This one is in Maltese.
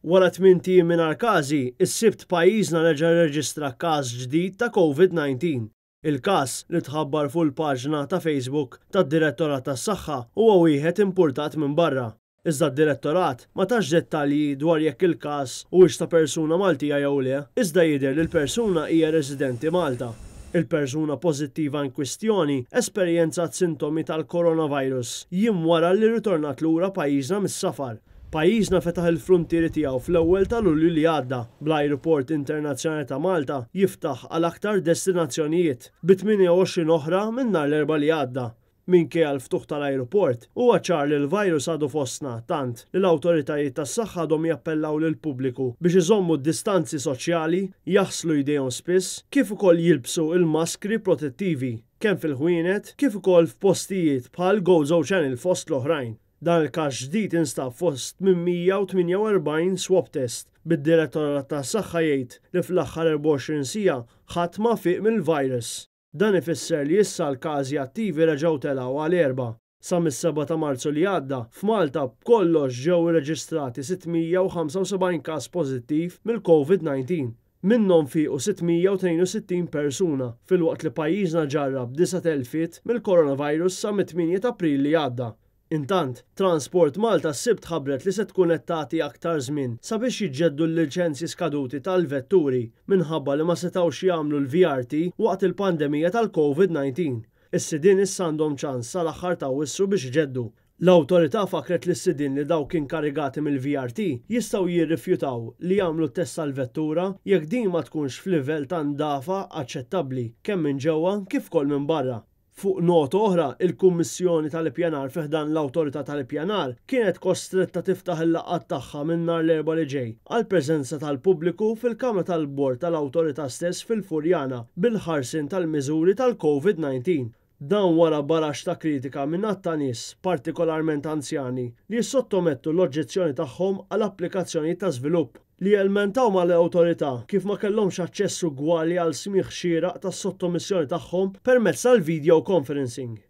Wara 8 tim mingħajr każi, is-sibt pajjiżna reġa' jirreġistra każ ġdid ta' COVID-19. Il-każ li tħabbar fuq il-paġna ta' Facebook tad-Direttorat tas-Saħħa huwa wieħed importat minn barra. Iżda d-Direttorat ma tax dettalji dwar jekk il-każ huwiex ta' persuna Maltija jew le, iżda jidher li l-persuna hija residenti Malta. Il-persuna pożittiva in kwistjoni esperjenzat sintomi tal-coronavirus jiem wara li ritornat lura pajjiżna mis-safar. Pajjiżna fetaħ il-fruntieri tiegħu fl-ewwel ta' Lulju li għadda bl-Ajruport Internazzjonali ta' Malta jiftaħ għal aktar destinazzjonijiet bi 28 oħra minn nhar l-Erbgħa li għadda. Minkejja l-ftuħ tal-ajruport huwa ċar li l-virus għadu fostna tant li l-awtoritajiet tas-saħħa għadhom jappellaw lill-pubbliku biex iżommu d-distanzi soċjali, jaħslu jdejhom spiss, kif ukoll jilbsu il-maskri protettivi kemm fil-ħwienet kif ukoll f'postijiet bħal Go Channel fost l-oħrajn. Dan il-każ ġdid instab fost minn 148 swab test. Bid-Direttorat tas-Saħħa jgħid li fl-aħħar 24 siegħa ħadd ma fiq mill-virus. Dan ifisser li issa l-każi attivi reġgħu telgħu għal 4. Sa mis-7 ta' Marzu li għadda, f'Malta b'kollox ġew irreġistrati 675 każ pożittiv mill-COVID-19. Minnhom fiequ 662 persuna, filwaqt li pajjiżna ġarrab 9,000 mill-coronavirus sa mit-8 ta' April li għadda. Intant, Transport Malta s-sibt ħabbret li se tkun qed tagħti aktar żmien sabiex jiġġeddu l-liċenzji skaduti tal-vetturi minħabba li ma setgħux jagħmlu l-VRT waqt il-pandemija tal-COVID-19. Is-sidien issa għandhom ċans sal-aħħar ta' Awwissu biex iġeddu. L-awtorità fakret li s-sidien li dawk inkarigati mill-VRT jistgħu jirrifjutaw li jagħmlu t-test tal-vettura jekk din ma tkunx f'livell ta' ndafa aċċettabbli kemm minn ġewwa kif ukoll minn barra. Fuq nota oħra, il-Kummissjoni tal-Ippjanar fiħdan l-Awtorità tal-Ippjanar kienet kostretta tiftaħ il-laqgħat tagħha minn nhar l-Erbgħa li ġej għal preżenza tal-pubbliku fil-Kamra tal-Bord tal-Awtorità stess fil-Furjana bil-ħarsien tal-miżuri tal-COVID-19. Dan wara barax ta' kritika minn ta' nies, partikolarment anzjani, li jissottomettu l-oġġezzjoni tagħhom għal applikazzjonijiet ta' żvilupp li jelmentaw mal-awtorità kif ma kellhomx aċċess ugwali għal smigħ xieraq tas-sottomissjoni tagħhom permezz tal-video conferencing.